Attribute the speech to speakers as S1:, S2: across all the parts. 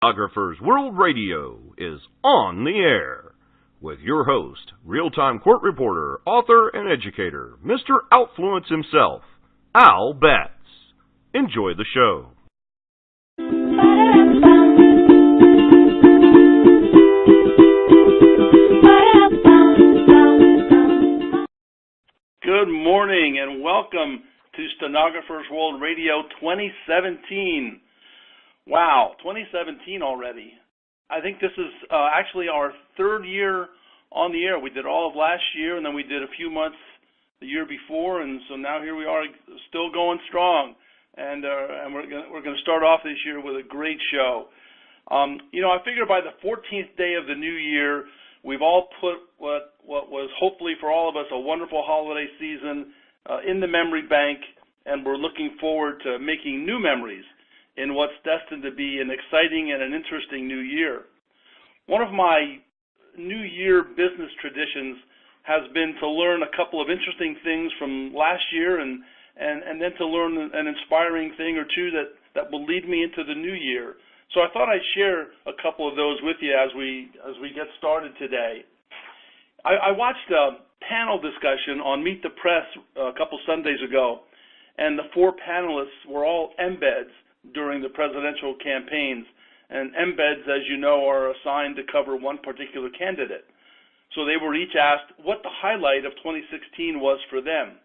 S1: Stenographer's World Radio is on the air with your host, real-time court reporter, author, and educator, Mr. Outfluence himself, Al Betts. Enjoy the show.
S2: Good morning and welcome to Stenographer's World Radio 2017. Wow, 2017 already. I think this is actually our third year on the air. We did all of last year, and then we did a few months the year before, and so now here we are, still going strong. And we're going to start off this year with a great show. I figure by the 14th day of the new year, we've all put what was hopefully for all of us a wonderful holiday season in the memory bank, and we're looking forward to making new memories in what's destined to be an exciting and an interesting new year. One of my New Year business traditions has been to learn a couple of interesting things from last year and then to learn an inspiring thing or two that will lead me into the new year. So I thought I'd share a couple of those with you as we get started today. I watched a panel discussion on Meet the Press a couple Sundays ago, and the four panelists were all embeds during the presidential campaigns. And embeds, as you know, are assigned to cover one particular candidate. So they were each asked what the highlight of 2016 was for them.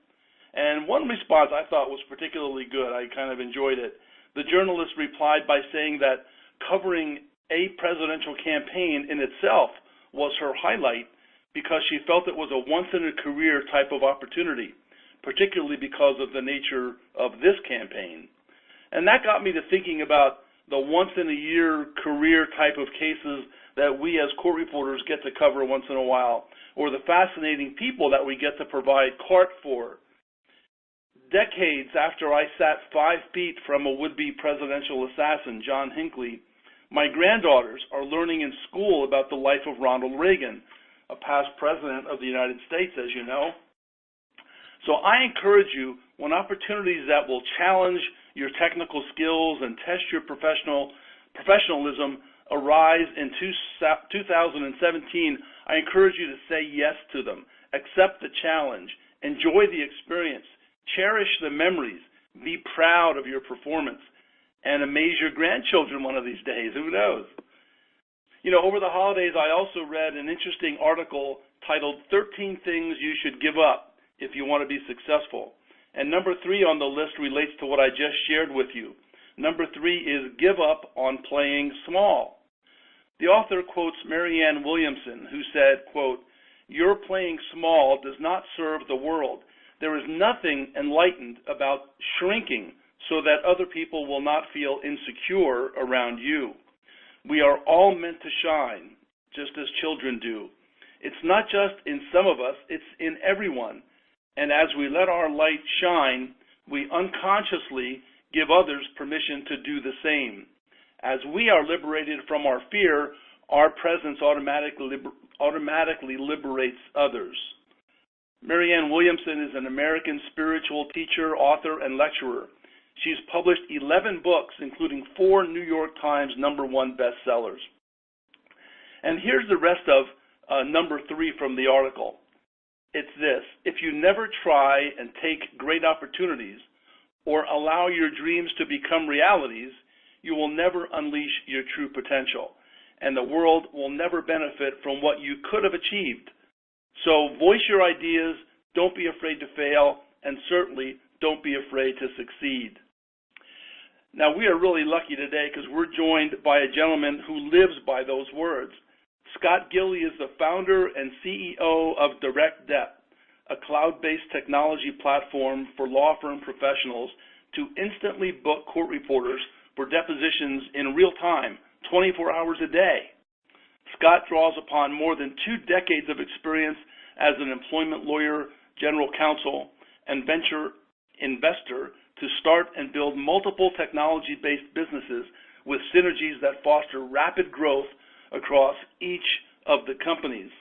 S2: And one response I thought was particularly good. I kind of enjoyed it. The journalist replied by saying that covering a presidential campaign in itself was her highlight because she felt it was a once-in-a-career type of opportunity, particularly because of the nature of this campaign. And that got me to thinking about the once-in-a-year career type of cases that we as court reporters get to cover once in a while, or the fascinating people that we get to provide court for. Decades after I sat 5 feet from a would-be presidential assassin, John Hinckley, my granddaughters are learning in school about the life of Ronald Reagan, a past president of the United States, as you know. So I encourage you, when opportunities that will challenge your technical skills and test your professionalism arise in 2017, I encourage you to say yes to them. Accept the challenge. Enjoy the experience. Cherish the memories. Be proud of your performance. And amaze your grandchildren one of these days. Who knows? Over the holidays, I also read an interesting article titled 13 Things You Should Give Up If You Want to Be Successful. And number 3 on the list relates to what I just shared with you. Number 3 is give up on playing small. The author quotes Marianne Williamson, who said, quote, "Your playing small does not serve the world. There is nothing enlightened about shrinking so that other people will not feel insecure around you. We are all meant to shine, just as children do. It's not just in some of us, it's in everyone. And as we let our light shine, we unconsciously give others permission to do the same. As we are liberated from our fear, our presence automatically liberates others." Marianne Williamson is an American spiritual teacher, author, and lecturer. She's published 11 books, including 4 New York Times #1 bestsellers. And here's the rest of number 3 from the article. It's this: if you never try and take great opportunities or allow your dreams to become realities, you will never unleash your true potential, and the world will never benefit from what you could have achieved. So voice your ideas, don't be afraid to fail, and certainly don't be afraid to succeed. Now, we are really lucky today because we're joined by a gentleman who lives by those words. ScottGilly is the founder and CEO of DirectDep, a cloud-based technology platform for law firm professionals to instantly book court reporters for depositions in real time, 24 hours a day. Scott draws upon more than 2 decades of experience as an employment lawyer, general counsel, and venture investor to start and build multiple technology-based businesses with synergies that foster rapid growth across each of the companies.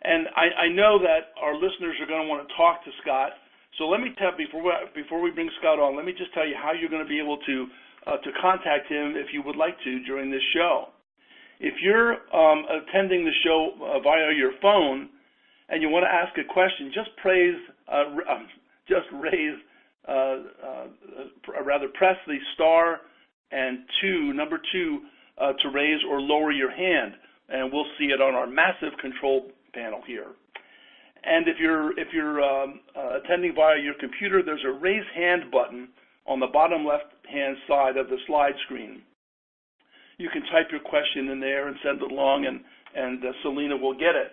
S2: And I know that our listeners are going to want to talk to Scott, so let me tell, before we bring Scott on, let me just tell you how you're going to be able to to contact him if you would like to during this show. If you're attending the show via your phone and you want to ask a question, just press the star and number two, to raise or lower your hand, and we'll see it on our massive control panel here. And if you're attending via your computer, there's a raise hand button on the bottom left-hand side of the slide screen. You can type your question in there and send it along, and Selena will get it.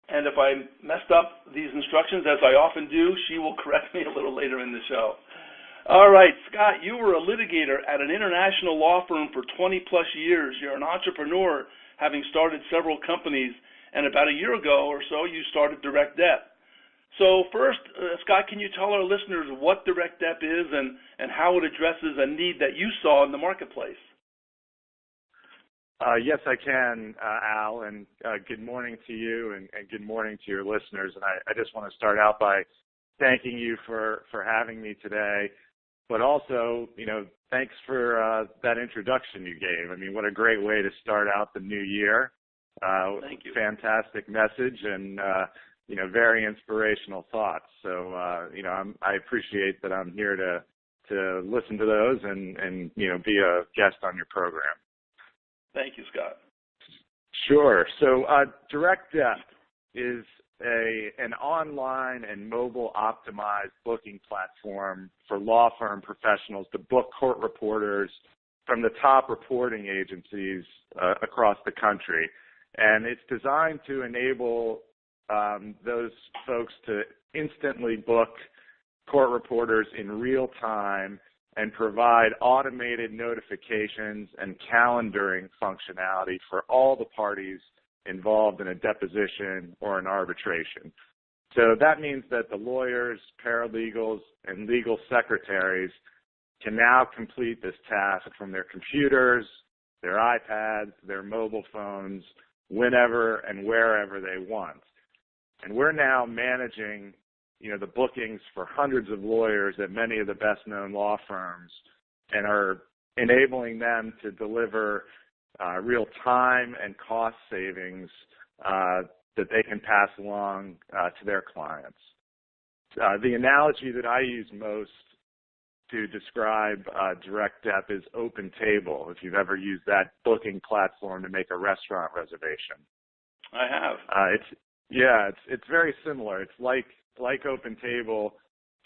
S2: And if I messed up these instructions, as I often do, she will correct me a little later in the show. All right, Scott, you were a litigator at an international law firm for 20-plus years. You're an entrepreneur, having started several companies, and about a year ago or so, you started DirectDep. So first, Scott, can you tell our listeners what DirectDep is and how it addresses a need that you saw in the marketplace?
S3: Yes, I can, Al, and good morning to you and good morning to your listeners. And I just want to start out by thanking you for having me today, but also, thanks for that introduction you gave. I mean, what a great way to start out the new year.
S2: Thank you.
S3: Fantastic message and, very inspirational thoughts. So, I appreciate that I'm here to listen to those and be a guest on your program.
S2: Thank you, Scott.
S3: Sure. So DirectDep is an online and mobile optimized booking platform for law firm professionals to book court reporters from the top reporting agencies across the country. And it's designed to enable those folks to instantly book court reporters in real time and provide automated notifications and calendaring functionality for all the parties involved in a deposition or an arbitration. So that means that the lawyers, paralegals, and legal secretaries can now complete this task from their computers, their iPads, their mobile phones, whenever and wherever they want. And we're now managing the bookings for hundreds of lawyers at many of the best-known law firms and are enabling them to deliver real time and cost savings that they can pass along to their clients. The analogy that I use most to describe DirectDep is open table, if you've ever used that booking platform to make a restaurant reservation.
S2: I have.
S3: It's very similar. It's like Open Table.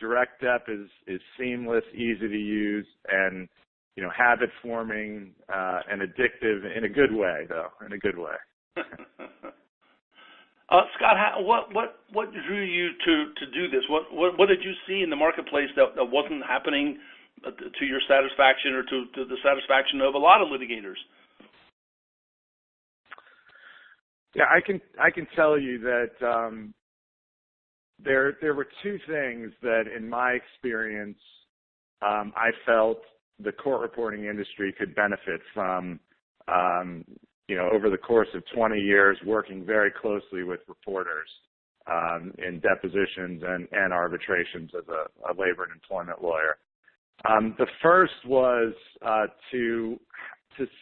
S3: DirectDep is seamless, easy to use, and habit forming and addictive in a good way, though. In a good way.
S2: Scott, what drew you to do this? What did you see in the marketplace that wasn't happening to your satisfaction or to the satisfaction of a lot of litigators?
S3: Yeah, I can tell you that there were two things that, in my experience, I felt the court reporting industry could benefit from. Over the course of 20 years, working very closely with reporters in depositions and arbitrations as a labor and employment lawyer. The first was to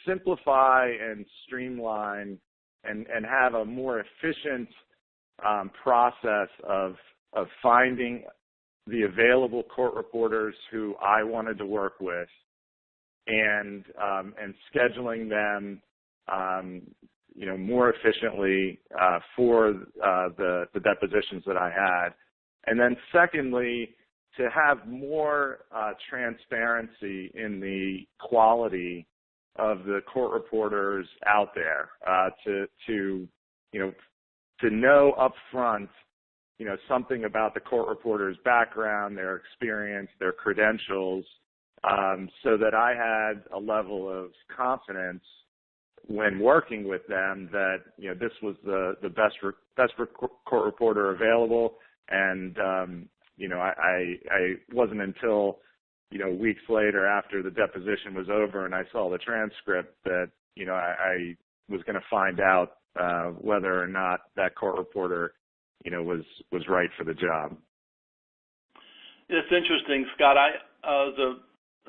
S3: simplify and streamline and have a more efficient process of finding the available court reporters who I wanted to work with and scheduling them more efficiently for the depositions that I had. And then secondly, to have more transparency in the quality of the court reporters out there, to know up front, something about the court reporter's background, their experience, their credentials, so that I had a level of confidence when working with them that this was the best court reporter available, and I wasn't until weeks later after the deposition was over and I saw the transcript that I was going to find out whether or not that court reporter was right for the job.
S2: It's interesting, Scott.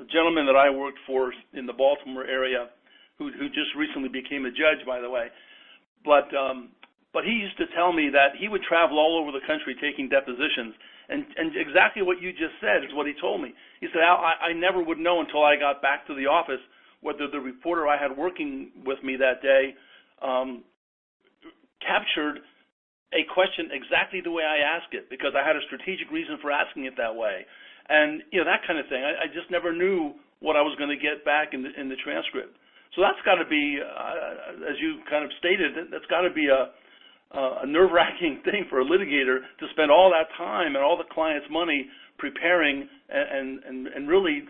S2: gentleman that I worked for in the Baltimore area, who just recently became a judge, by the way. But he used to tell me that he would travel all over the country taking depositions, and exactly what you just said is what he told me. He said, Al, I never would know until I got back to the office whether the reporter I had working with me that day captured a question exactly the way I asked it, because I had a strategic reason for asking it that way. And, that kind of thing. I just never knew what I was going to get back in the transcript. So that's got to be, as you kind of stated, that's got to be a nerve-wracking thing for a litigator to spend all that time and all the client's money preparing, and really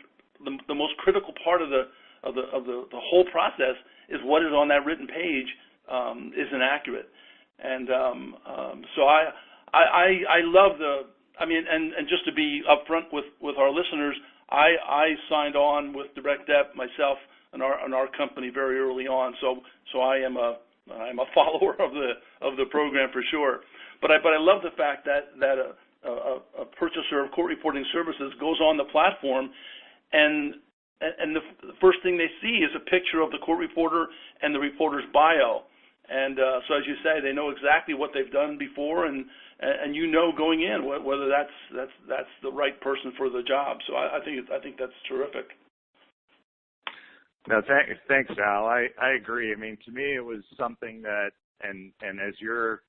S2: the most critical part of the whole process is what is on that written page isn't accurate. And so I love and just to be upfront with our listeners, I signed on with DirectDep myself and our company very early on. So I'm a follower of the program for sure. But I love the fact that a purchaser of court reporting services goes on the platform, and the first thing they see is a picture of the court reporter and the reporter's bio. And so, as you say, they know exactly what they've done before, and going in whether that's the right person for the job. So I think that's terrific.
S3: No, thanks, Al. I agree. I mean, to me, it was something that, and as your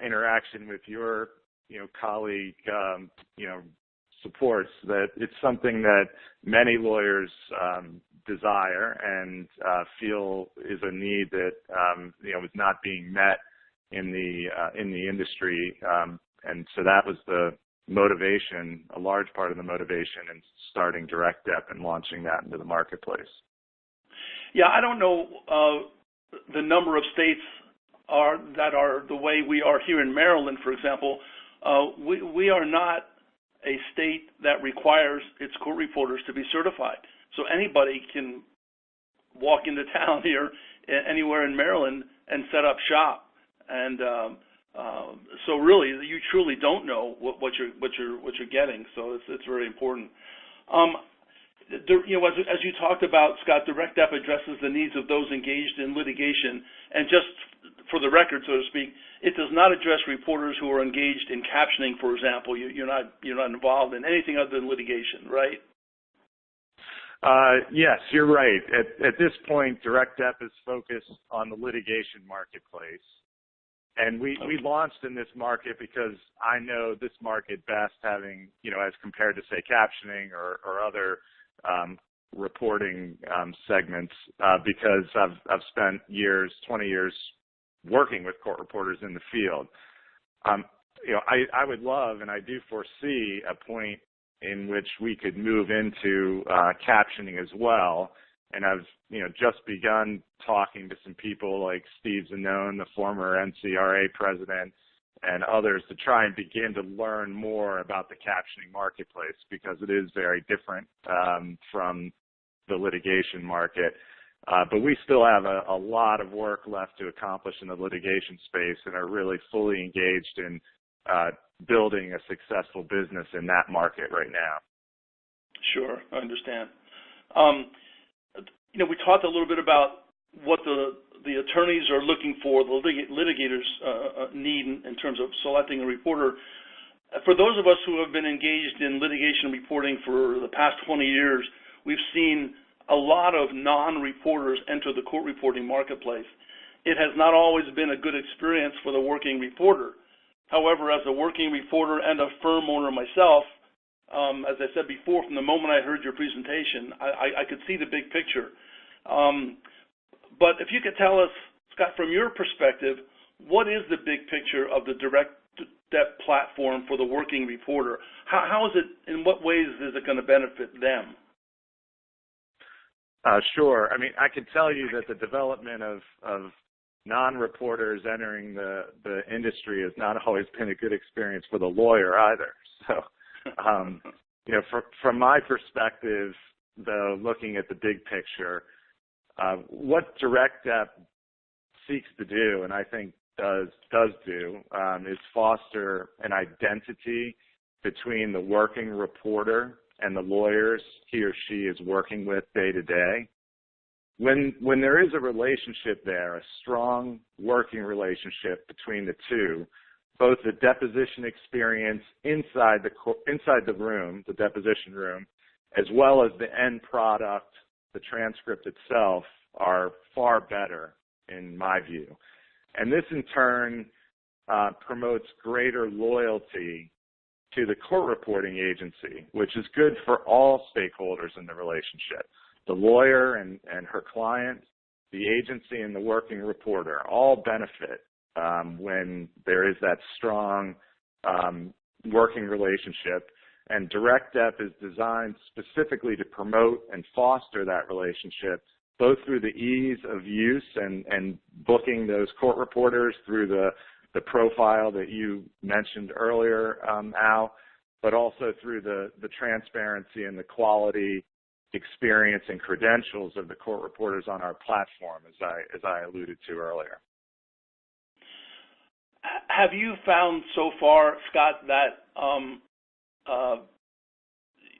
S3: interaction with your colleague supports, that it's something that many lawyers desire and feel is a need that is not being met in the industry, and so that was the motivation, a large part of the motivation in starting DirectDep and launching that into the marketplace.
S2: Yeah, I don't know the number of states that are the way we are here in Maryland, for example. We are not a state that requires its court reporters to be certified. So anybody can walk into town here, anywhere in Maryland, and set up shop. And so really, you truly don't know what you're getting. So it's very important. As you talked about, Scott, DirectDep addresses the needs of those engaged in litigation. And just for the record, so to speak, it does not address reporters who are engaged in captioning, for example. You're not involved in anything other than litigation, right?
S3: Yes, you're right. At this point, DirectDep is focused on the litigation marketplace. And we launched in this market because I know this market best, having, as compared to, say, captioning or other reporting segments, because I've spent 20 years working with court reporters in the field. I would love, and I do foresee, a point in which we could move into captioning as well. And I've just begun talking to some people like Steve Zanone, the former NCRA president, and others, to try and begin to learn more about the captioning marketplace, because it is very different from the litigation market. But we still have a lot of work left to accomplish in the litigation space, and are really fully engaged in building a successful business in that market right now.
S2: Sure, I understand. We talked a little bit about what the attorneys are looking for, the litigators need in terms of selecting a reporter. For those of us who have been engaged in litigation reporting for the past 20 years, we've seen a lot of non-reporters enter the court reporting marketplace. It has not always been a good experience for the working reporter. However, as a working reporter and a firm owner myself, as I said before, from the moment I heard your presentation, I could see the big picture. But if you could tell us, Scott, from your perspective, what is the big picture of the DirectDep platform for the working reporter? How is it, in what ways is it going to benefit them?
S3: Sure. I mean, I can tell you that the development of non-reporters entering the industry has not always been a good experience for the lawyer either. So, from my perspective, though, looking at the big picture, what DirectDep seeks to do, and I think does do, is foster an identity between the working reporter and the lawyers he or she is working with day to day. When there is a relationship there, a strong working relationship between the two, both the deposition experience inside the room, the deposition room, as well as the end product, the transcript itself, are far better in my view. And this in turn promotes greater loyalty to the court reporting agency, which is good for all stakeholders in the relationship. The lawyer and her client, the agency and the working reporter all benefit when there is that strong working relationship. And DirectDep is designed specifically to promote and foster that relationship, both through the ease of use and booking those court reporters through the profile that you mentioned earlier, Al, but also through the transparency and the quality, experience, and credentials of the court reporters on our platform, as I alluded to earlier.
S2: Have you found so far, Scott, that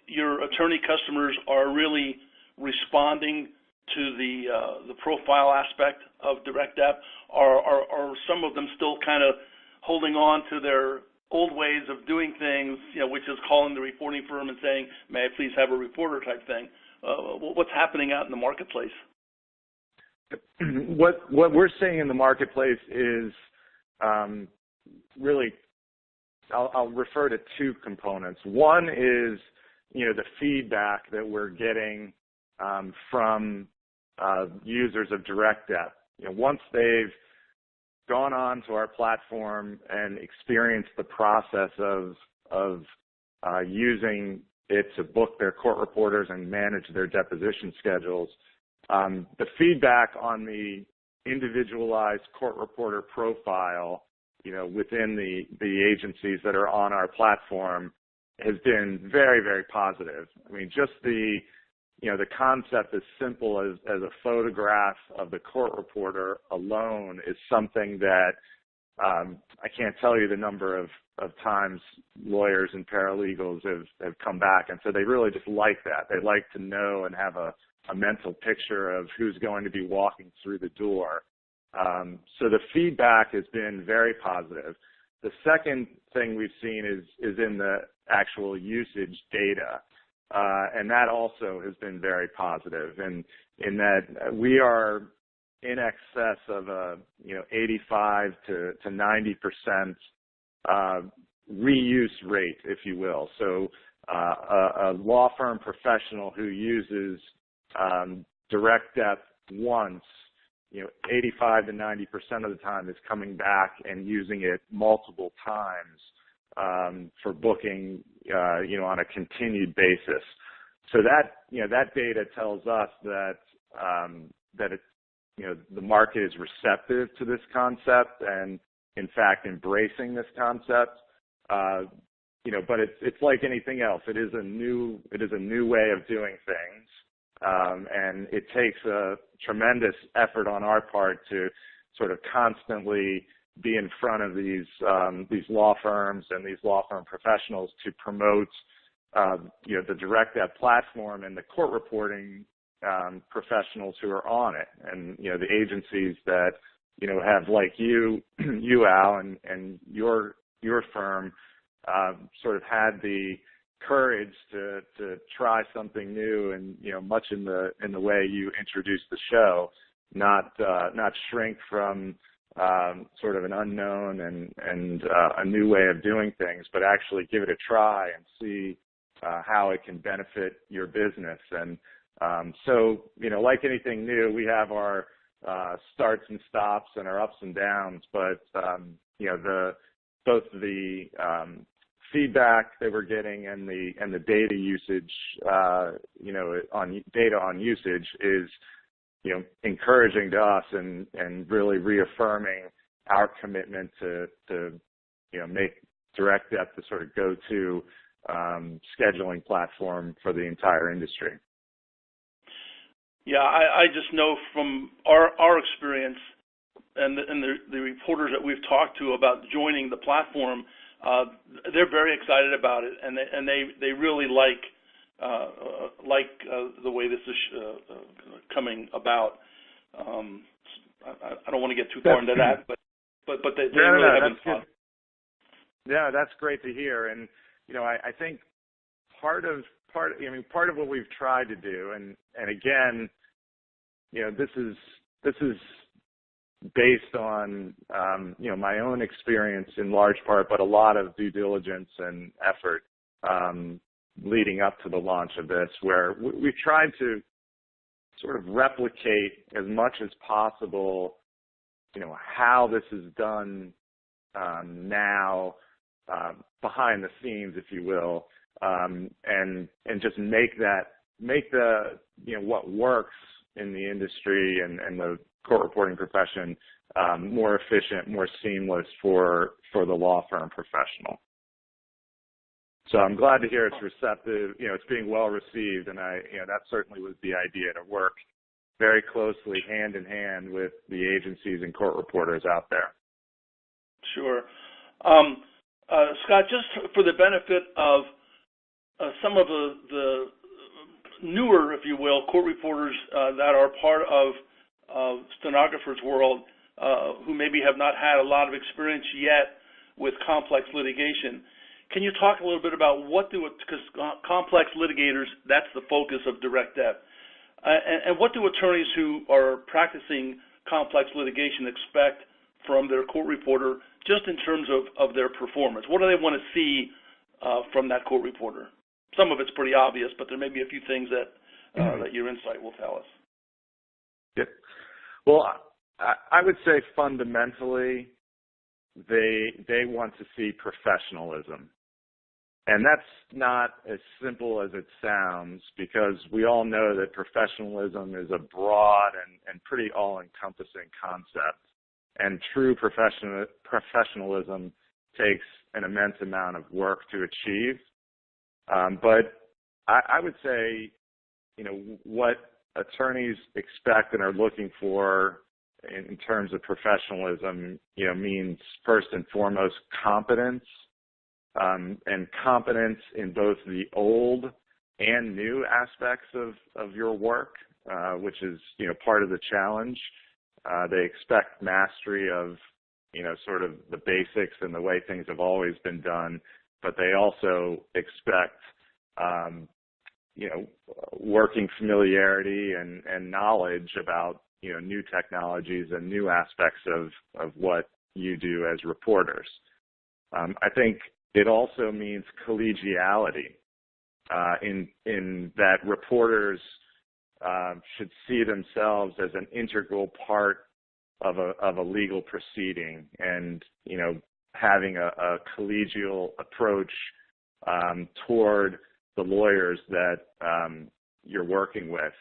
S2: your attorney customers are really responding to the profile aspect of DirectDep? Are some of them still kind of holding on to their old ways of doing things, which is calling the reporting firm and saying, "May I please have a reporter" type thing? What's happening out in the marketplace?
S3: What we're seeing in the marketplace is really, I'll refer to two components. One is, the feedback that we're getting from users of DirectDep. Once they've gone on to our platform and experienced the process of using it to book their court reporters and manage their deposition schedules, the feedback on the individualized court reporter profile, within the agencies that are on our platform has been very, very positive. I mean, just the concept as simple as a photograph of the court reporter alone is something that I can't tell you the number of times lawyers and paralegals have come back and said they really just like that. They like to know and have a mental picture of who's going to be walking through the door. So the feedback has been very positive. The second thing we've seen is in the actual usage data. And that also has been very positive, and in that we are in excess of 85 to 90% reuse rate, if you will. So a law firm professional who uses DirectDep once, 85 to 90% of the time is coming back and using it multiple times for booking, on a continued basis. So that data tells us that the market is receptive to this concept and, in fact, embracing this concept. But it's like anything else. It is a new way of doing things, and it takes a tremendous effort on our part to sort of constantly be in front of these law firms and these law firm professionals to promote the DirectDep platform and the court reporting professionals who are on it, and the agencies that have, like you Al, and your firm sort of had the courage to try something new, and much in the way you introduced the show, not shrink from sort of an unknown and a new way of doing things, but actually give it a try and see how it can benefit your business. And so, like anything new, we have our starts and stops and our ups and downs, but both the feedback that we're getting and the data usage, on data on usage is encouraging to us and really reaffirming our commitment to make DirectDep the sort of go-to scheduling platform for the entire industry.
S2: Yeah, I just know from our experience and the reporters that we've talked to about joining the platform, they're very excited about it, and they really like like the way this is coming about. I don't want to get too far into that, but they really have been fun.
S3: Yeah, that's great to hear. And I think part of what we've tried to do, and again, this is based on my own experience in large part, but a lot of due diligence and effort leading up to the launch of this, where we've tried to sort of replicate as much as possible, how this is done now behind the scenes, if you will, and just make what works in the industry and the court reporting profession more efficient, more seamless for the law firm professional. So I'm glad to hear it's receptive. It's being well received, and that certainly was the idea, to work very closely hand in hand with the agencies and court reporters out there.
S2: Sure. Scott, just for the benefit of some of the newer, if you will, court reporters that are part of stenographers' world, who maybe have not had a lot of experience yet with complex litigation, can you talk a little bit about because complex litigators, that's the focus of DirectDep, and what do attorneys who are practicing complex litigation expect from their court reporter, just in terms of their performance? What do they want to see from that court reporter? Some of it's pretty obvious, but there may be a few things that your insight will tell us.
S3: Yep. Well, I would say fundamentally they want to see professionalism. And that's not as simple as it sounds, because we all know that professionalism is a broad and pretty all-encompassing concept. And true professionalism takes an immense amount of work to achieve. But I would say, what attorneys expect and are looking for in terms of professionalism, means first and foremost competence, and competence in both the old and new aspects of your work, which is, part of the challenge. They expect mastery of, sort of the basics and the way things have always been done, but they also expect, working familiarity and knowledge about, new technologies and new aspects of what you do as reporters. I think it also means collegiality, in that reporters should see themselves as an integral part of a legal proceeding, and having a collegial approach toward the lawyers that you're working with,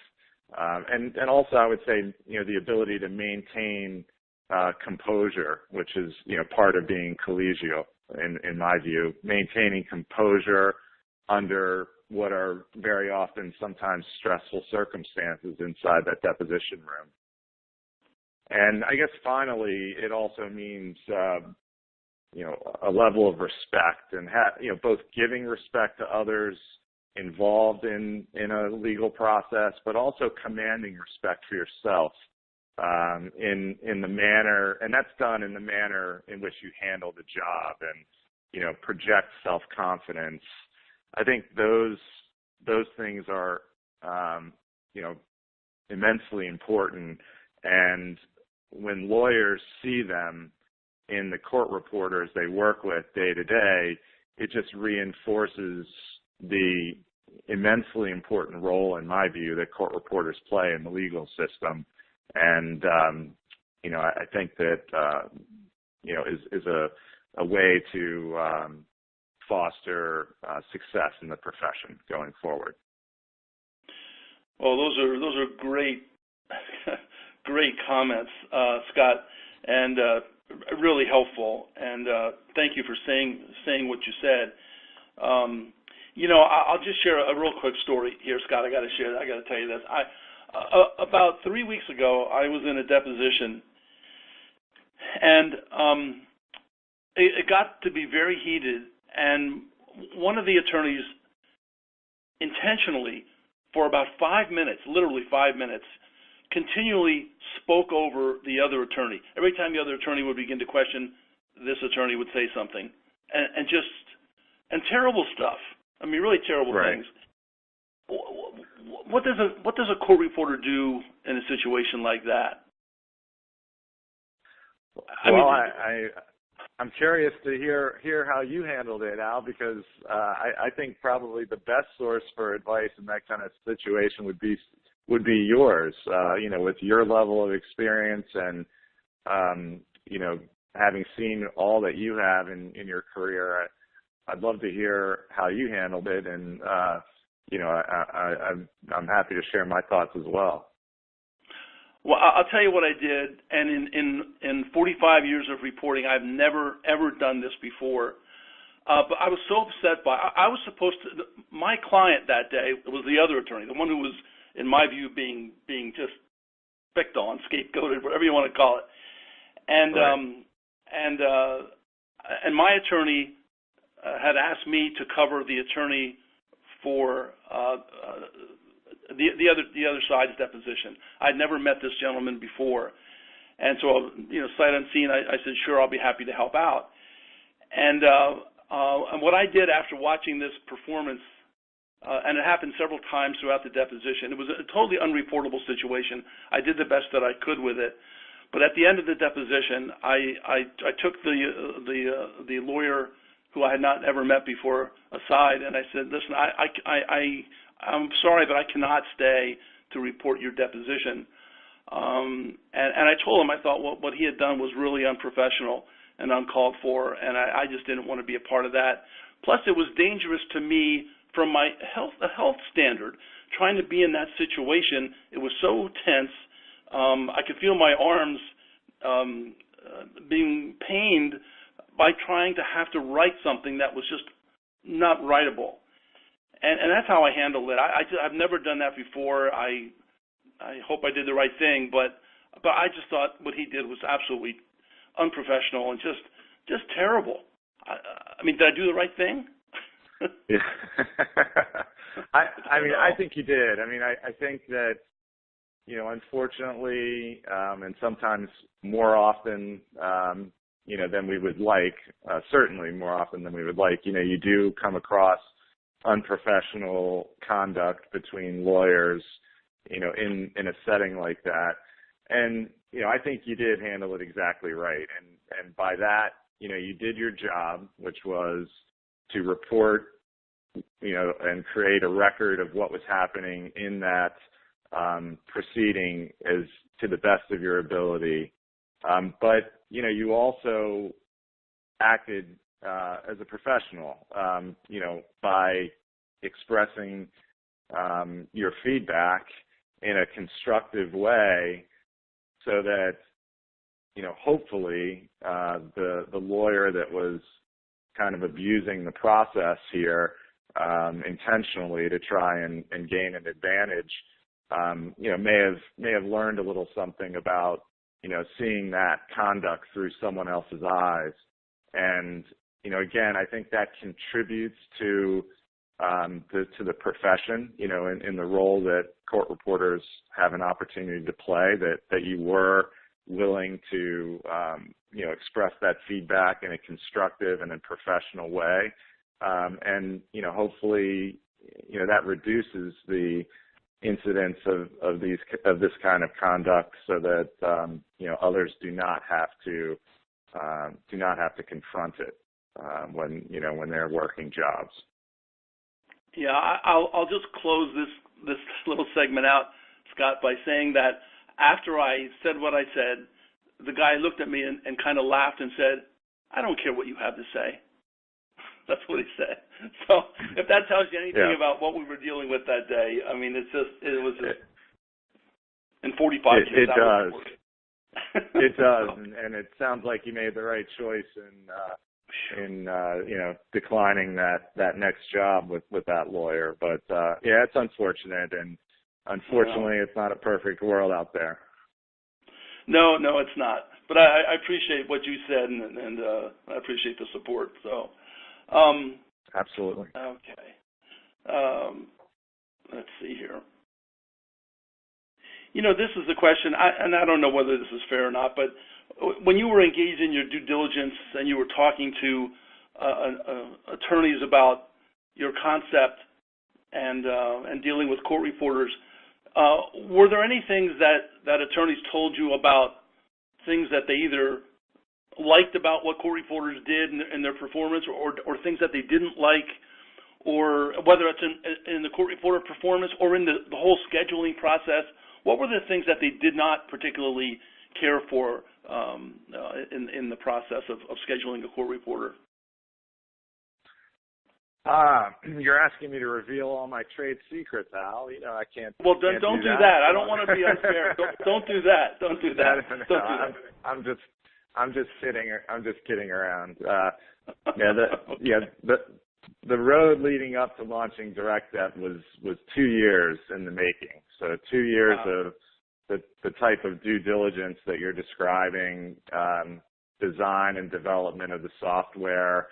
S3: and also I would say the ability to maintain composure, which is part of being collegial in my view, maintaining composure under what are very often sometimes stressful circumstances inside that deposition room. And I guess finally, it also means, a level of respect, and both giving respect to others involved in a legal process, but also commanding respect for yourself, in the manner, and that's done in the manner in which you handle the job, and project self-confidence. I think those things are immensely important, and when lawyers see them in the court reporters they work with day to day, it just reinforces the immensely important role, in my view, that court reporters play in the legal system. And I think that is a way to foster success in the profession going forward.
S2: Well, those are great great comments, Scott, and really helpful. And thank you for saying what you said. I'll just share a real quick story here, Scott. I got to tell you this. About 3 weeks ago, I was in a deposition, and it got to be very heated. And one of the attorneys intentionally for about 5 minutes, literally 5 minutes, continually spoke over the other attorney. Every time the other attorney would begin to question, this attorney would say something, and terrible stuff. I mean, really terrible things. What does a court reporter do in a situation like that?
S3: I'm curious to hear how you handled it, Al, because I think probably the best source for advice in that kind of situation would be yours. With your level of experience and having seen all that you have in your career, I'd love to hear how you handled it, and I'm happy to share my thoughts as well.
S2: Well, I'll tell you what I did, and in 45 years of reporting, I've never, ever done this before. But I was so upset I was supposed to, my client that day was the other attorney, the one who was, in my view, being just picked on, scapegoated, whatever you want to call it. And my attorney had asked me to cover the attorney for the other side's deposition. I'd never met this gentleman before, and so sight unseen, I said, sure, I'll be happy to help out. And what I did after watching this performance, and it happened several times throughout the deposition, it was a totally unreportable situation. I did the best that I could with it, but at the end of the deposition, I took the lawyer who I had not ever met before aside, and I said, listen, I'm sorry, but I cannot stay to report your deposition. And I told him I thought what he had done was really unprofessional and uncalled for, and I just didn't want to be a part of that. Plus, it was dangerous to me from my health standard, trying to be in that situation. It was so tense. I could feel my arms being pained by trying to have to write something that was just not writable. And that's how I handled it. I've never done that before. I hope I did the right thing, but I just thought what he did was absolutely unprofessional and just terrible. I mean, did I do the right thing?
S3: Yeah. I think you did. I mean, I think that, unfortunately, and sometimes more often, than we would like, certainly more often than we would like, you do come across unprofessional conduct between lawyers, in a setting like that. And, I think you did handle it exactly right. And by that, you did your job, which was to report, and create a record of what was happening in that proceeding as to the best of your ability. But, you also acted as a professional, by expressing your feedback in a constructive way so that, hopefully the lawyer that was kind of abusing the process here intentionally to try and gain an advantage, may have learned a little something about, seeing that conduct through someone else's eyes. And, again, I think that contributes to the profession, in the role that court reporters have an opportunity to play, that you were willing to, express that feedback in a constructive and a professional way. And, hopefully, that reduces the incidence of this kind of conduct so that, others do not have to confront it, when they're working jobs.
S2: Yeah, I'll just close this little segment out, Scott, by saying that after I said what I said, the guy looked at me and kind of laughed and said, "I don't care what you have to say." That's what he said. So if that tells you anything about what we were dealing with that day, I mean, it was just in 45 years.
S3: It does. It does, and it sounds like you made the right choice in declining that next job with that lawyer. But it's unfortunate, and unfortunately, it's not a perfect world out there.
S2: No, it's not. But I appreciate what you said, and I appreciate the support. So.
S3: Absolutely.
S2: Okay. let's see here. You know, this is the question, and I don't know whether this is fair or not, but when you were engaged in your due diligence and you were talking to attorneys about your concept and dealing with court reporters, were there any things that attorneys told you about things that they either liked about what court reporters did in their performance, or things that they didn't like, or whether it's in the court reporter performance or in the whole scheduling process? What were the things that they did not particularly care for in the process of scheduling a court reporter?
S3: You're asking me to reveal all my trade secrets, Al. You know, I can't.
S2: Well, don't do that. I don't want to be unfair. Don't do that. Don't do that.
S3: No,
S2: Don't do that.
S3: I'm just kidding. I'm just kidding around. The road leading up to launching DirectDep was 2 years in the making. So 2 years of the type of due diligence that you're describing, design and development of the software,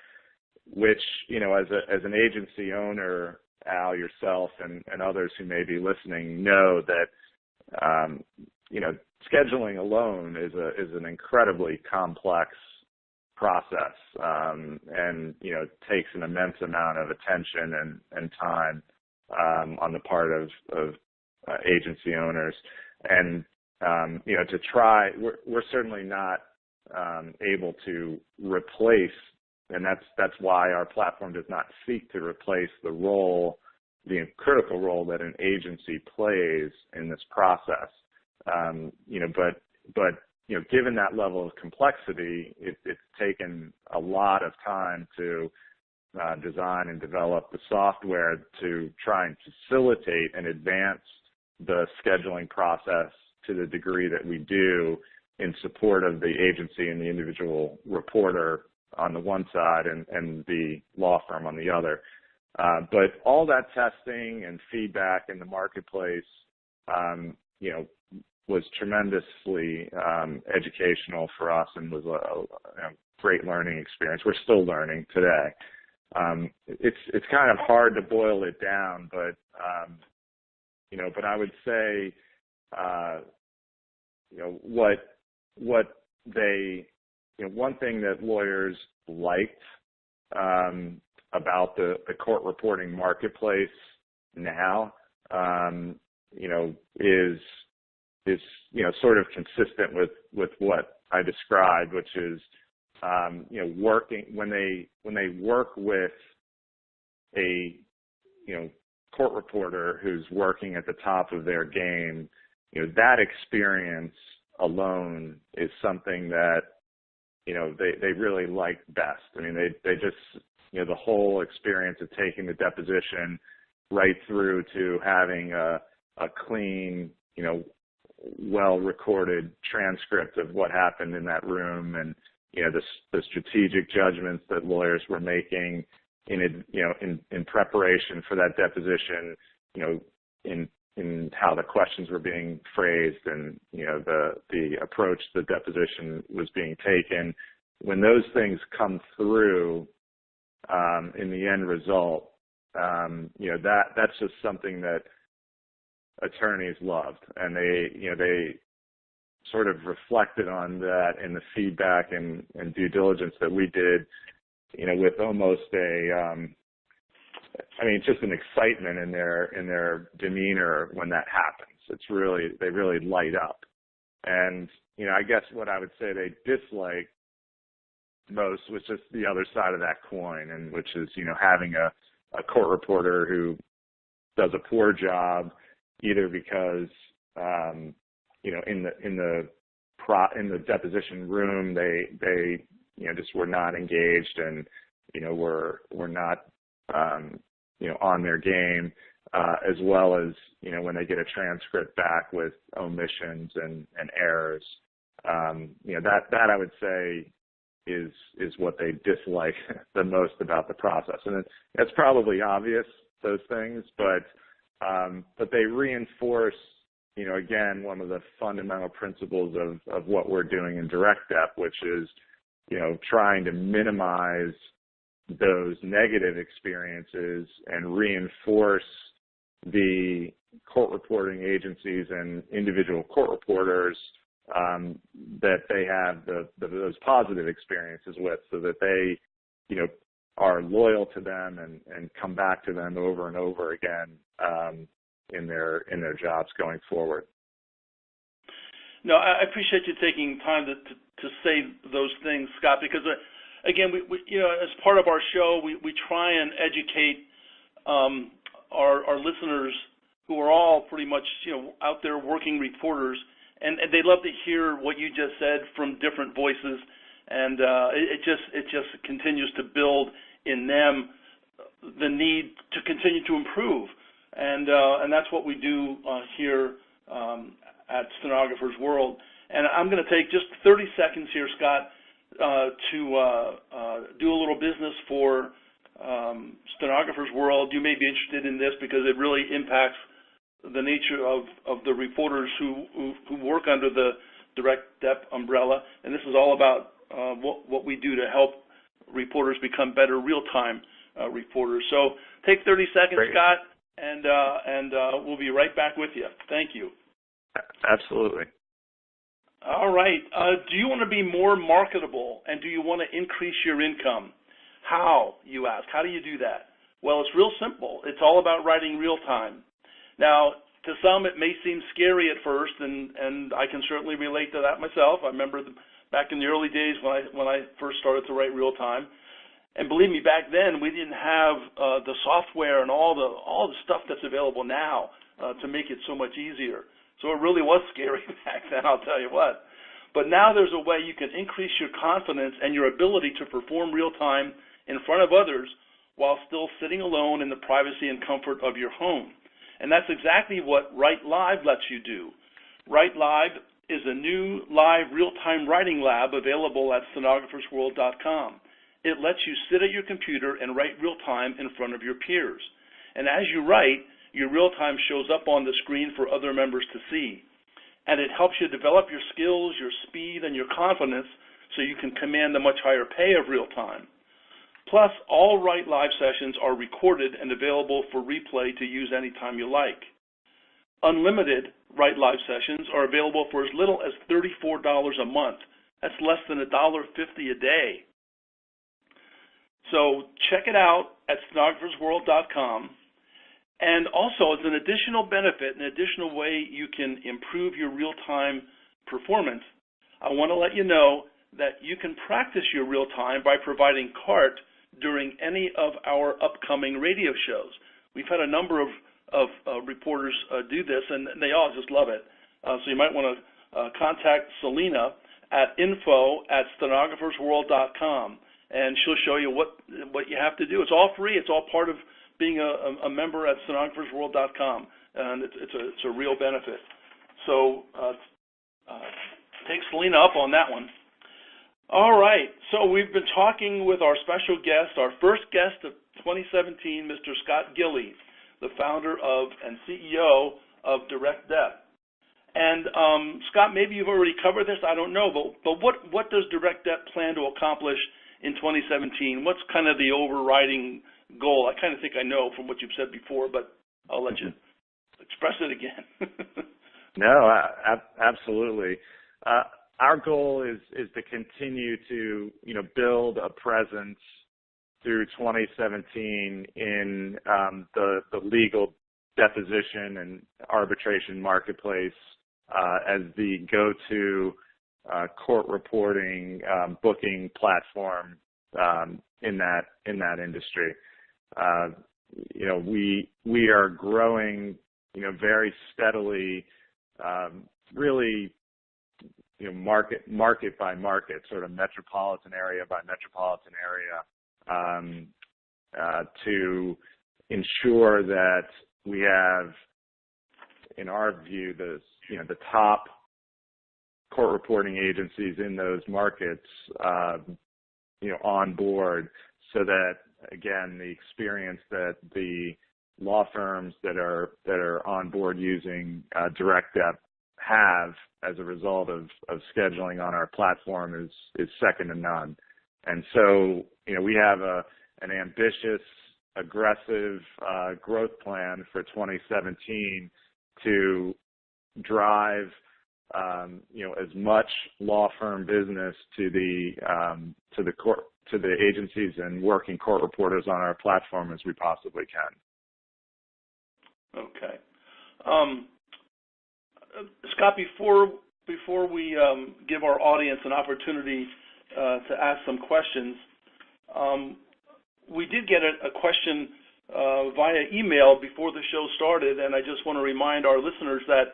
S3: which, you know, as an agency owner, Al, yourself and others who may be listening know that, you know, scheduling alone is an incredibly complex process, and, you know, takes an immense amount of attention and time on the part of agency owners. And, you know, we're certainly not able to replace, and that's why our platform does not seek to replace the critical role that an agency plays in this process. You know, but you know, given that level of complexity, it's taken a lot of time to design and develop the software to try and facilitate and advance the scheduling process to the degree that we do in support of the agency and the individual reporter on the one side and the law firm on the other. But all that testing and feedback in the marketplace, you know, was tremendously educational for us and was a great learning experience. We're still learning today. It's kind of hard to boil it down, but you know, but I would say, you know, what they, you know, one thing that lawyers liked about the court reporting marketplace now, you know, is you know, sort of consistent with what I described, which is, you know, working when they work with a, you know, court reporter who's working at the top of their game, you know, that experience alone is something that, you know, they really like best. I mean, they just, you know, the whole experience of taking the deposition right through to having a clean, you know, well-recorded transcript of what happened in that room, and, you know, the strategic judgments that lawyers were making in preparation for that deposition, you know, in how the questions were being phrased and, you know, the approach the deposition was being taken. When those things come through in the end result, you know, that's just something that attorneys loved, and they sort of reflected on that in the feedback and due diligence that we did, you know, with almost just an excitement in their demeanor when that happens. They really light up. And, you know, I guess what I would say they disliked most was just the other side of that coin, and which is, you know, having a court reporter who does a poor job, either because, you know, in the deposition room, they, you know, just were not engaged and, you know, were not, you know, on their game, as well as, you know, when they get a transcript back with omissions and errors, you know, that I would say is what they dislike the most about the process. And it's probably obvious, those things, but they reinforce, you know, again, one of the fundamental principles of what we're doing in DirectDep, which is, you know, trying to minimize those negative experiences and reinforce the court reporting agencies and individual court reporters that they have those positive experiences with, so that they, are loyal to them and come back to them over and over again in their jobs going forward.
S2: No, I appreciate you taking time to say those things, Scott, because again, we as part of our show, we try and educate our listeners who are all pretty much out there working reporters, and they love to hear what you just said from different voices, and it just continues to build in them the need to continue to improve, and that's what we do here at Stenographer's World. And I'm going to take just 30 seconds here, Scott, to do a little business for Stenographer's World. You may be interested in this because it really impacts the nature of the reporters who work under the DirectDep umbrella, and this is all about what we do to help reporters become better real-time reporters. So take 30 seconds,
S3: Great.
S2: Scott, and we'll be right back with you. Thank you.
S3: Absolutely.
S2: All right. Do you want to be more marketable, and do you want to increase your income? How, you ask? How do you do that? Well, it's real simple. It's all about writing real time. Now, to some, it may seem scary at first, and I can certainly relate to that myself. I remember back in the early days when I first started to write real time. And believe me, back then we didn't have the software and all the stuff that's available now to make it so much easier. So it really was scary back then, I'll tell you what. But now there's a way you can increase your confidence and your ability to perform real time in front of others while still sitting alone in the privacy and comfort of your home. And that's exactly what Write Live lets you do. Write Live is a new live real-time writing lab available at stenographersworld.com. It lets you sit at your computer and write real-time in front of your peers. And as you write, your real-time shows up on the screen for other members to see. And it helps you develop your skills, your speed, and your confidence so you can command the much higher pay of real-time. Plus, all Write Live sessions are recorded and available for replay to use anytime you like. Unlimited Write Live sessions are available for as little as $34 a month. That's less than $1.50 a day. So check it out at stenographersworld.com. And also, as an additional benefit, an additional way you can improve your real-time performance, I want to let you know that you can practice your real-time by providing CART during any of our upcoming radio shows. We've had a number of reporters do this, and they all just love it. So you might want to contact Selena at info@stenographersworld.com, and she'll show you what you have to do. It's all free. It's all part of being a member at stenographersworld.com, and it's a real benefit. So take Selena up on that one. All right, so we've been talking with our special guest, our first guest of 2017, Mr. Scott Gilly, the founder of and CEO of DirectDep. And Scott, maybe you've already covered this, I don't know, but what does DirectDep plan to accomplish in 2017? What's kind of the overriding goal? I kind of think I know from what you've said before, but I'll let you express it again.
S3: No, absolutely. Our goal is to continue to build a presence through 2017 in the legal deposition and arbitration marketplace as the go-to court reporting booking platform in that industry. We are growing very steadily, really market by market, sort of metropolitan area by metropolitan area, to ensure that we have, in our view, the top court reporting agencies in those markets, on board, so that again the experience that the law firms that are on board using DirectDep have as a result of scheduling on our platform is second to none. And so we have an ambitious aggressive growth plan for 2017 to drive as much law firm business to the agencies and working court reporters on our platform as we possibly can.
S2: Okay. Scott, before we give our audience an opportunity to ask some questions, we did get a question via email before the show started, and I just want to remind our listeners that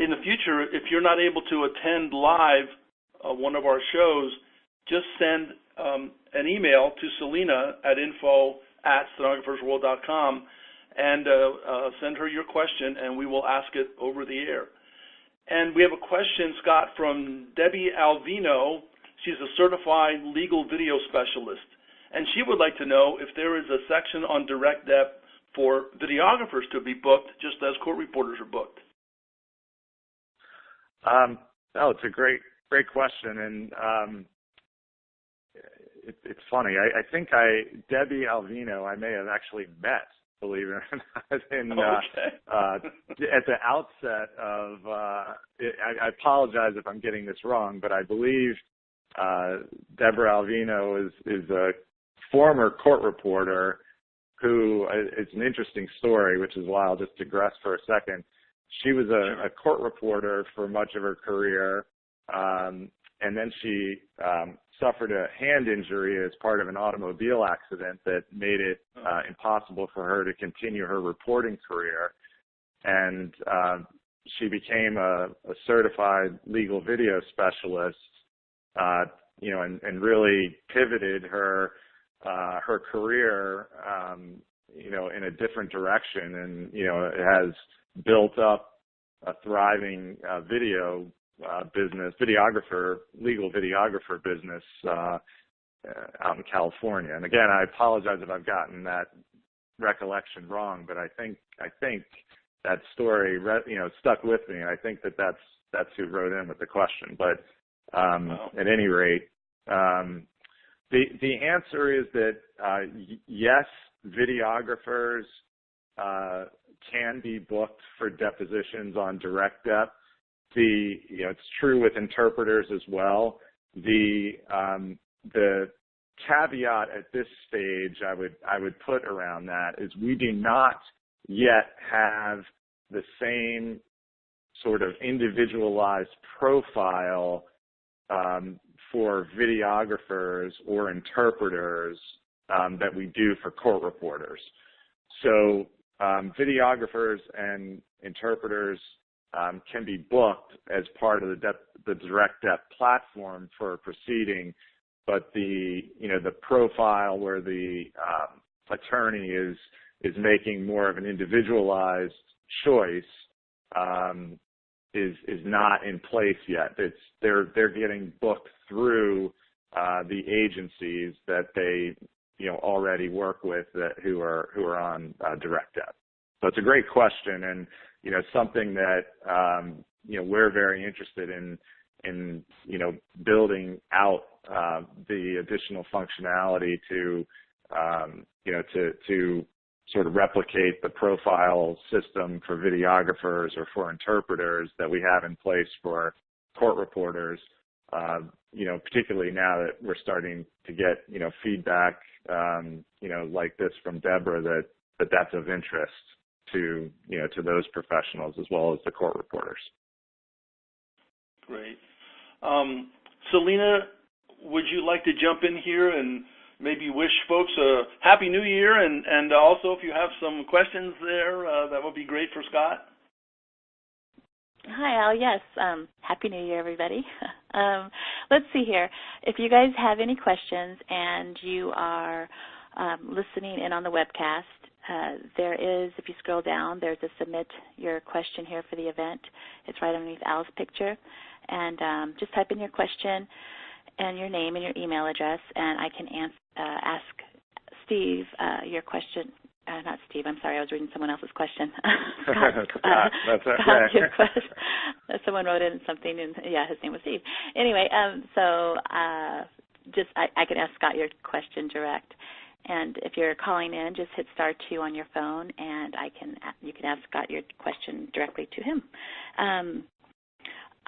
S2: in the future, if you're not able to attend live one of our shows, just send an email to Selena at info@stenographersworld.com and send her your question, and we will ask it over the air. And we have a question, Scott, from Debbie Alvino. She's a certified legal video specialist, and she would like to know if there is a section on DirectDep for videographers to be booked just as court reporters are booked.
S3: It's a great question, and it's funny. I think Debbie Alvino, I may have actually met, believe it or not, at the outset of. I apologize if I'm getting this wrong, but I believe Deborah Alvino is a former court reporter who. It's an interesting story, which is why I'll just digress for a second. She was a court reporter for much of her career, and then she suffered a hand injury as part of an automobile accident that made it impossible for her to continue her reporting career. And she became a certified legal video specialist, and really pivoted her career, in a different direction. And, it has built up a thriving legal videographer business out in California. And again, I apologize if I've gotten that recollection wrong, but I think that story, stuck with me, and I think that's who wrote in with the question. But at any rate, the answer is that yes, videographers can be booked for depositions on DirectDep. It's true with interpreters as well. The caveat at this stage I would put around that is we do not yet have the same sort of individualized profile for videographers or interpreters that we do for court reporters. So videographers and interpreters can be booked as part of the DirectDep platform for a proceeding, but the profile where the attorney is making more of an individualized choice is not in place yet. They're getting booked through the agencies that they already work with who are on DirectDep. So it's a great question, and something that we're very interested in building out the additional functionality to sort of replicate the profile system for videographers or for interpreters that we have in place for court reporters. Particularly now that we're starting to get feedback like this from Deborah that's of interest to those professionals as well as the court reporters.
S2: Great. Selena, would you like to jump in here and maybe wish folks a Happy New Year, and also if you have some questions there, that would be great for Scott.
S4: Hi, Al. Yes. Happy New Year, everybody. Let's see here. If you guys have any questions and you are listening in on the webcast, there is, if you scroll down, there's a submit your question here for the event. It's right underneath Al's picture. And just type in your question and your name and your email address, and I can ask Steve your question. Not Steve, I'm sorry, I was reading someone else's question. Scott,
S3: that's okay.
S4: Your question. Someone wrote in something, and yeah, his name was Steve. Anyway, I can ask Scott your question direct. And if you're calling in, just hit *2 on your phone, and you can ask Scott your question directly to him.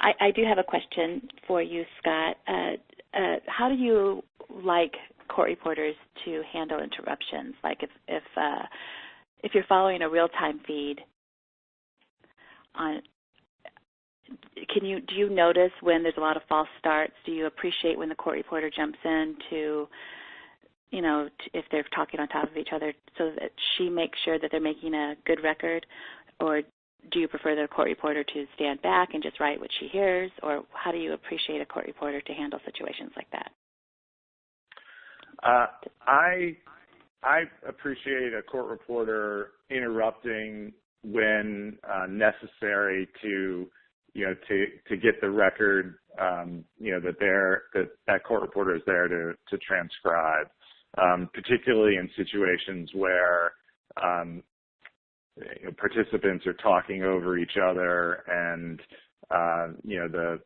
S4: I do have a question for you, Scott. How do you like court reporters to handle interruptions? Like if you're following a real-time feed, do you notice when there's a lot of false starts? Do you appreciate when the court reporter jumps in to, if they're talking on top of each other, so that she makes sure that they're making a good record? Or do you prefer the court reporter to stand back and just write what she hears? Or how do you appreciate a court reporter to handle situations like that?
S3: I appreciate a court reporter interrupting when necessary to get the record, that court reporter is there to transcribe, particularly in situations where participants are talking over each other and the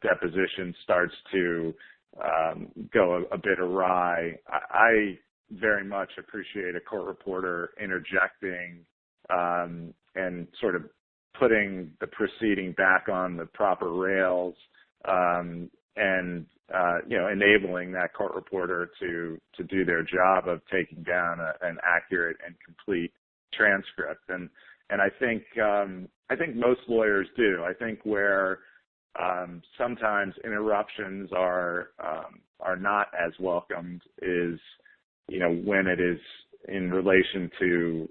S3: deposition starts to go a bit awry. I very much appreciate a court reporter interjecting and sort of putting the proceeding back on the proper rails, and enabling that court reporter to do their job of taking down an accurate and complete transcript. And I think most lawyers do. I think where sometimes interruptions are not as welcomed is when it is in relation to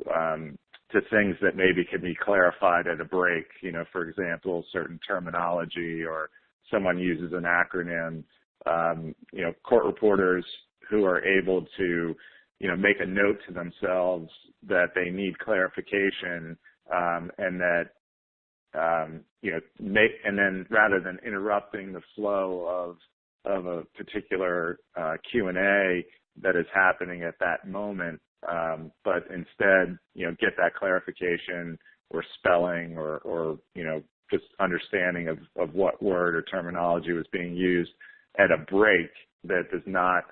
S3: things that maybe can be clarified at a break, for example, certain terminology, or someone uses an acronym. Court reporters who are able to, make a note to themselves that they need clarification, and that, and then rather than interrupting the flow of a particular Q&A that is happening at that moment, but instead, get that clarification or spelling or just understanding of what word or terminology was being used at a break that does not,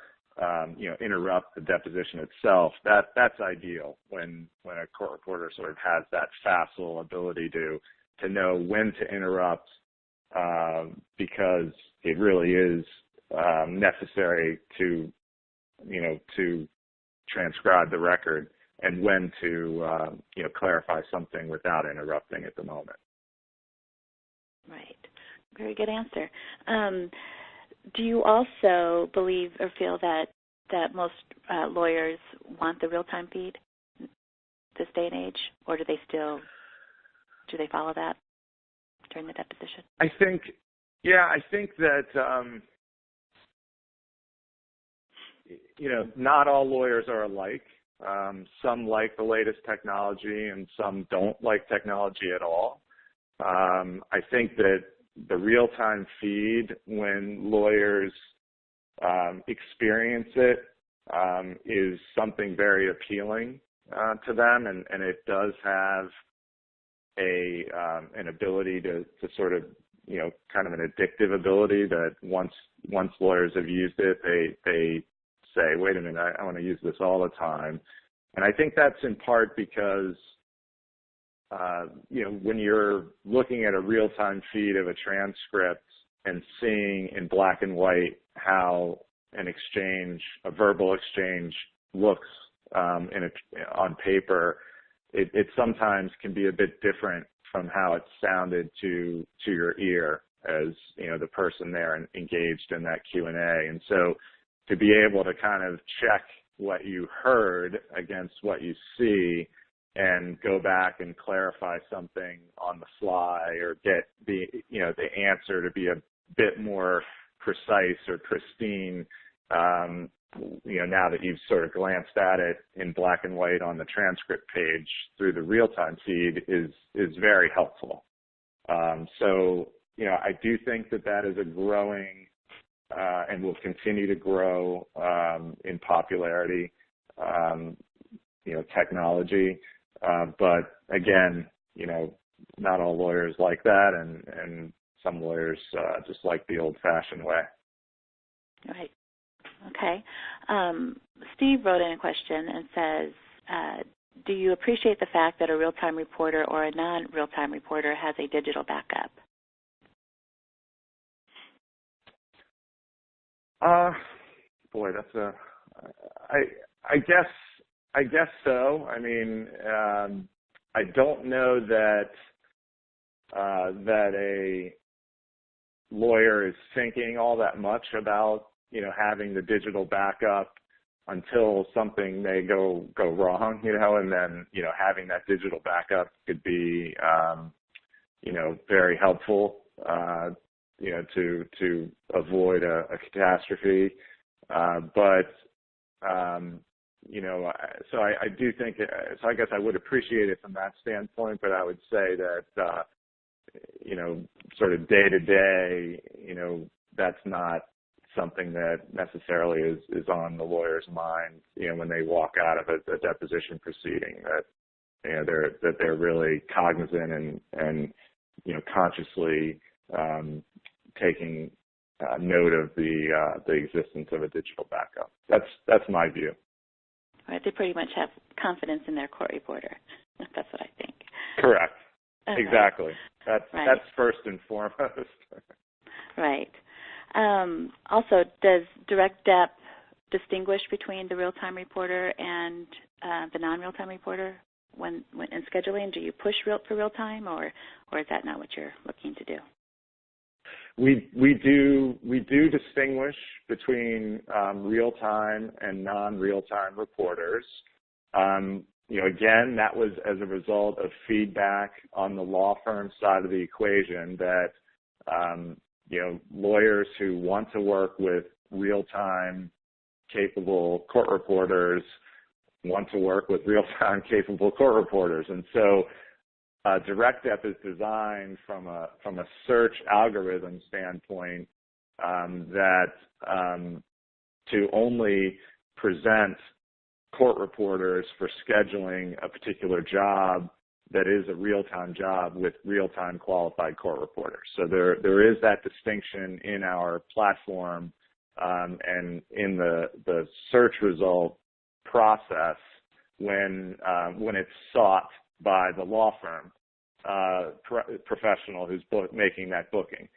S3: interrupt the deposition itself. That's ideal when a court reporter sort of has that facile ability to know when to interrupt, because it really is necessary to transcribe the record, and when to clarify something without interrupting at the moment.
S4: Right. Very good answer. Do you also believe or feel that most lawyers want the real-time feed this day and age, or do they follow that during the deposition?
S3: I think that not all lawyers are alike. Some like the latest technology and some don't like technology at all. I think that the real-time feed, when lawyers experience it, is something very appealing to them, and it does have an ability to sort of, kind of an addictive ability that once lawyers have used it, they say, wait a minute, I want to use this all the time. And I think that's in part because, when you're looking at a real-time feed of a transcript and seeing in black and white how a verbal exchange looks on paper, it sometimes can be a bit different from how it sounded to your ear as, the person there engaged in that Q&A. And so to be able to kind of check what you heard against what you see and go back and clarify something on the fly, or get the answer to be a bit more precise or pristine, now that you've sort of glanced at it in black and white on the transcript page through the real-time feed is very helpful. So, I do think that is a growing and will continue to grow in popularity, technology. But again, not all lawyers like that, and some lawyers just like the old-fashioned way.
S4: Right. Okay. Steve wrote in a question and says, do you appreciate the fact that a real-time reporter or a non-real-time reporter has a digital backup?
S3: Boy, that's a. I guess so. I mean, I don't know that a lawyer is thinking all that much about, having the digital backup until something may go wrong, and then, having that digital backup could be, very helpful, to avoid a catastrophe. So I do think, so I guess I would appreciate it from that standpoint, but I would say that, sort of day to day, that's not something that necessarily is on the lawyer's mind, when they walk out of a deposition proceeding, that they're really cognizant and consciously taking note of the existence of a digital backup. That's my view.
S4: Right, they pretty much have confidence in their court reporter. That's what I think.
S3: Correct.
S4: Okay.
S3: Exactly. That's first and foremost.
S4: Right. Also, does DirectDep distinguish between the real-time reporter and the non-real-time reporter when in scheduling? Do you push for real-time, or is that not what you're looking to do?
S3: We do distinguish between real-time and non-real-time reporters. Again, that was as a result of feedback on the law firm side of the equation that lawyers who want to work with real-time capable court reporters want to work with real-time capable court reporters, and so DirectDep is designed from a search algorithm standpoint that to only present court reporters for scheduling a particular job that is a real-time job with real-time qualified court reporters. So there is that distinction in our platform and in the search result process when it's sought by the law firm professional who's making that booking.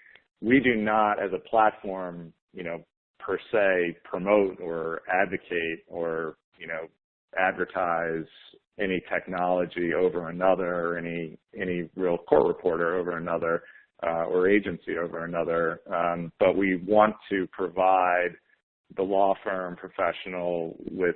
S3: We do not, as a platform, per se, promote or advocate or advertise any technology over another, or any real court reporter over another, or agency over another. But we want to provide the law firm professional with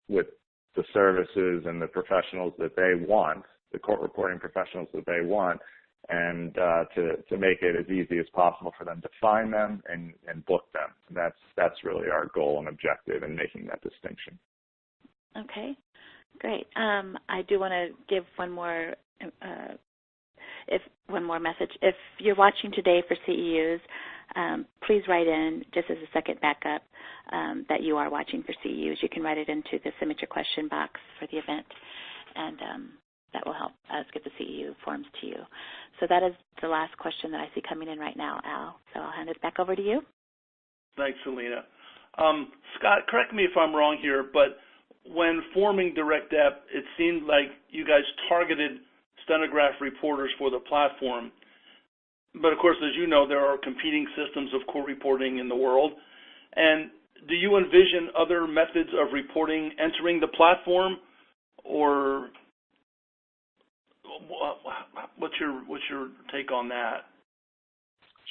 S3: the services and the professionals that they want, the court reporting professionals that they want, and to make it as easy as possible for them to find them and book them. That's really our goal and objective in making that distinction.
S4: Okay, great. I do want to give one more message. If you're watching today for CEUs, please write in just as a second backup that you are watching for CEUs. You can write it into the submit your question box for the event, and that will help us get the CEU forms to you. So that is the last question that I see coming in right now, Al. So I'll hand it back over to you.
S2: Thanks, Selena. Scott, correct me if I'm wrong here, but when forming DirectDep, it seemed like you guys targeted stenograph reporters for the platform. But, of course, as you know, there are competing systems of court reporting in the world. And do you envision other methods of reporting entering the platform, or what's your take on that?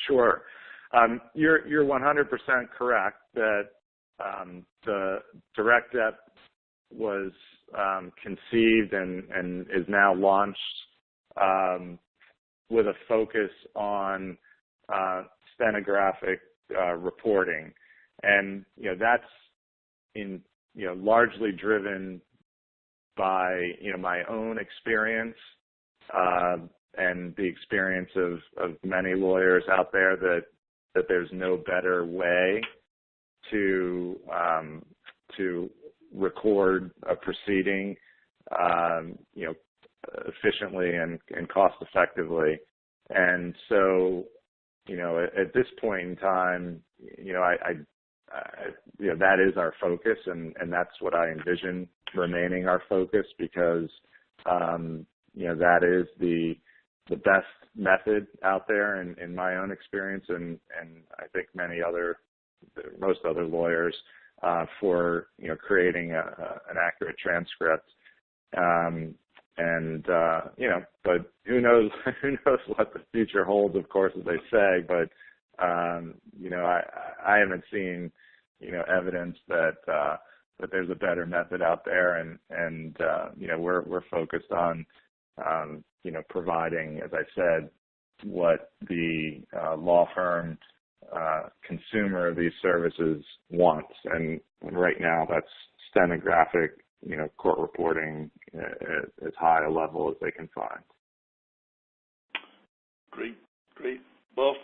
S3: Sure. You're 100% correct that the DirectDep was conceived and is now launched with a focus on stenographic reporting, and that's largely driven by my own experience and the experience of many lawyers out there that there's no better way to record a proceeding, efficiently and cost effectively. And so, at this point in time, that is our focus, and that's what I envision remaining our focus, because that is the best method out there in my own experience, and I think most other lawyers for creating an accurate transcript. But who knows what the future holds, of course, as they say. But I haven't seen evidence that there's a better method out there, and we're focused on providing, as I said, what the law firm consumer of these services wants, and right now that's stenographic court reporting at as high a level as they can find.
S2: Great. Well,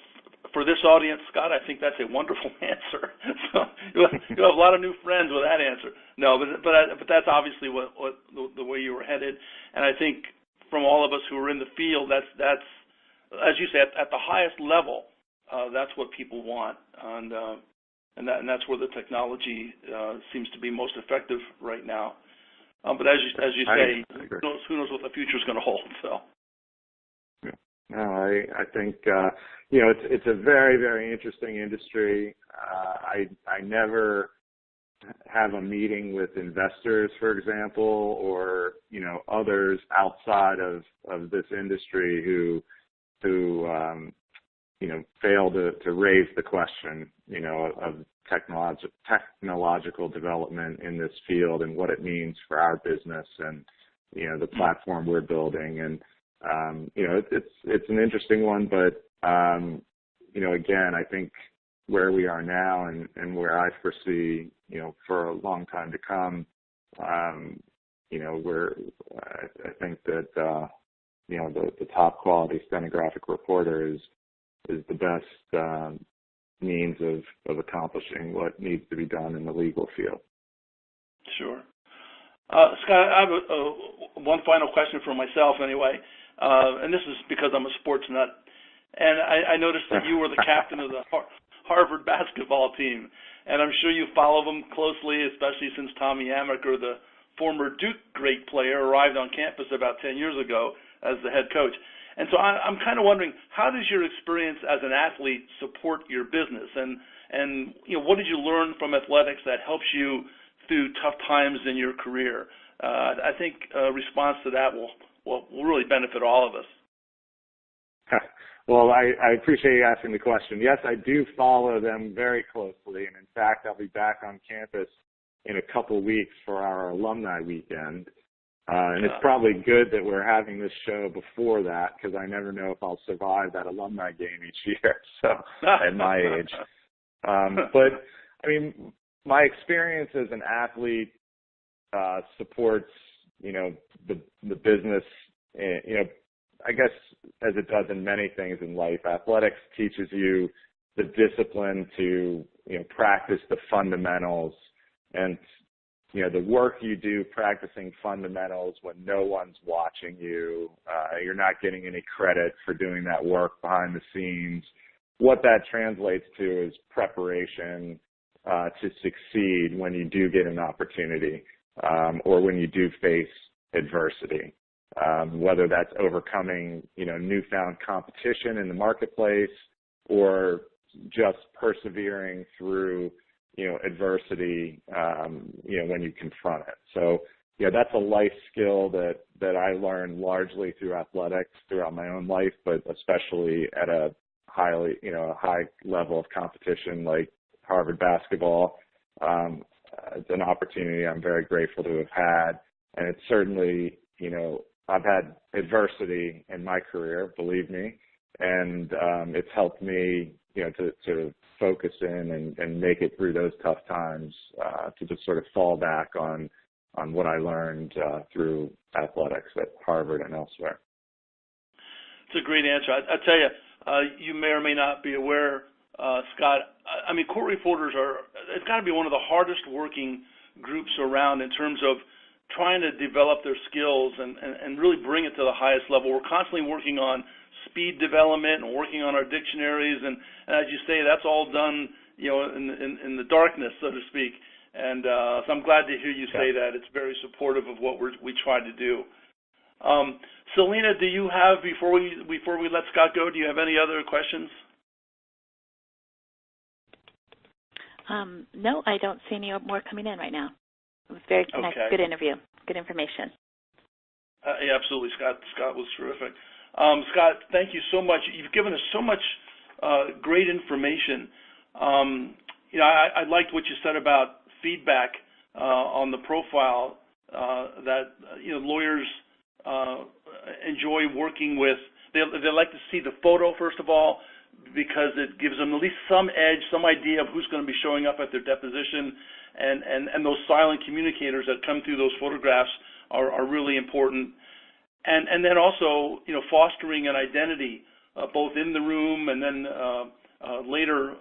S2: for this audience, Scott, I think that's a wonderful answer. So you have a lot of new friends with that answer. No, but that's obviously what the way you were headed, and I think from all of us who are in the field, that's as you said, at the highest level, that's what people want, and that's where the technology seems to be most effective right now. But as you say, who knows what the future is going to hold? So.
S3: Yeah. No, I think it's a very, very interesting industry. I never have a meeting with investors, for example, or others outside of this industry who fail to raise the question of technological development in this field and what it means for our business and the platform we're building. And it's an interesting one, but again, I think where we are now and where I foresee for a long time to come, I think that the top quality stenographic reporter is the best means of accomplishing what needs to be done in the legal field.
S2: Sure. Scott, I have one final question for myself anyway, and this is because I'm a sports nut, and I noticed that you were the captain of the Harvard basketball team, and I'm sure you follow them closely, especially since Tommy Amaker, the former Duke great player, arrived on campus about 10 years ago as the head coach. And so I'm kind of wondering, how does your experience as an athlete support your business? And what did you learn from athletics that helps you through tough times in your career? I think a response to that will really benefit all of us.
S3: Well, I appreciate you asking the question. Yes, I do follow them very closely, and in fact, I'll be back on campus in a couple weeks for our alumni weekend. And it's probably good that we're having this show before that, because I never know if I'll survive that alumni game each year, so at my age. But, I mean, my experience as an athlete supports, the business, I guess as it does in many things in life. Athletics teaches you the discipline to, practice the fundamentals, and the work you do practicing fundamentals when no one's watching you, you're not getting any credit for doing that work behind the scenes. What that translates to is preparation to succeed when you do get an opportunity or when you do face adversity, whether that's overcoming, newfound competition in the marketplace or just persevering through adversity, when you confront it. So, that's a life skill that I learned largely through athletics throughout my own life, but especially at a high level of competition like Harvard basketball. It's an opportunity I'm very grateful to have had. And it's certainly, I've had adversity in my career, believe me, and it's helped me, to sort of focus in and make it through those tough times, to just sort of fall back on what I learned through athletics at Harvard and elsewhere.
S2: It's a great answer. I tell you, you may or may not be aware, Scott, I mean, court reporters it's got to be one of the hardest working groups around in terms of trying to develop their skills and really bring it to the highest level. We're constantly working on speed development and working on our dictionaries, and as you say, that's all done, in the darkness, so to speak. And so I'm glad to hear you say that. It's very supportive of what we try to do. Selena, do you have, before we let Scott go, do you have any other questions?
S4: No, I don't see any more coming in right now. It was very nice, good interview, good information.
S2: Yeah, absolutely, Scott was terrific. Scott, thank you so much. You've given us so much great information. I liked what you said about feedback on the profile that lawyers enjoy working with. They like to see the photo, first of all, because it gives them at least some edge, some idea of who's going to be showing up at their deposition, and those silent communicators that come through those photographs are really important. And then also, fostering an identity both in the room and then later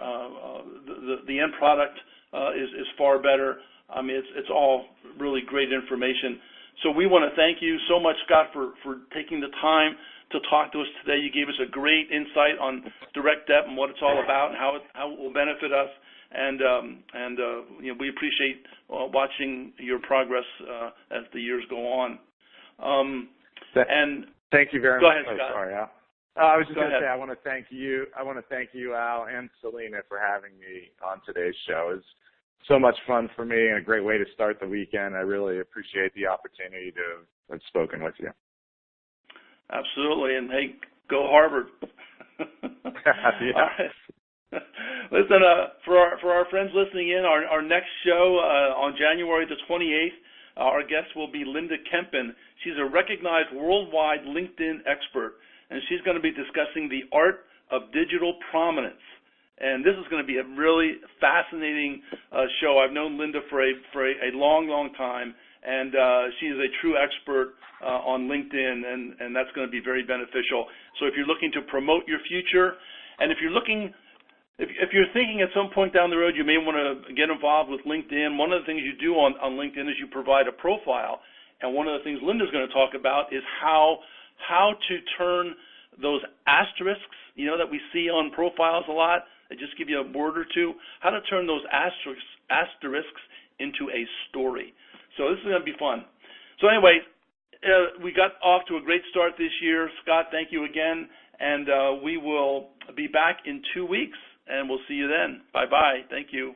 S2: the end product is far better. I mean, it's all really great information. So we want to thank you so much, Scott, for taking the time to talk to us today. You gave us a great insight on DirectDep and what it's all about and how it will benefit us. And we appreciate watching your progress as the years go on.
S3: Thank you very much.
S2: Go ahead, Scott.
S3: Sorry, Al. I was just going to say I want to thank you, Al, and Selena for having me on today's show. It's so much fun for me and a great way to start the weekend. I really appreciate the opportunity to have spoken with you.
S2: Absolutely, and hey, go Harvard.
S3: Yeah.
S2: All right. Listen, for our friends listening in, our next show on January the 28th, our guest will be Linda Kempen. She's a recognized worldwide LinkedIn expert, and she's going to be discussing the art of digital prominence. And this is going to be a really fascinating show. I've known Linda for a long, long time, and she is a true expert on LinkedIn, and that's going to be very beneficial. So if you're looking to promote your future, and if you're thinking at some point down the road you may want to get involved with LinkedIn, one of the things you do on LinkedIn is you provide a profile. And one of the things Linda's going to talk about is how to turn those asterisks, that we see on profiles a lot, they just give you a word or two, how to turn those asterisks into a story. So this is going to be fun. So anyway, we got off to a great start this year. Scott, thank you again. And we will be back in 2 weeks, and we'll see you then. Bye-bye. Thank you.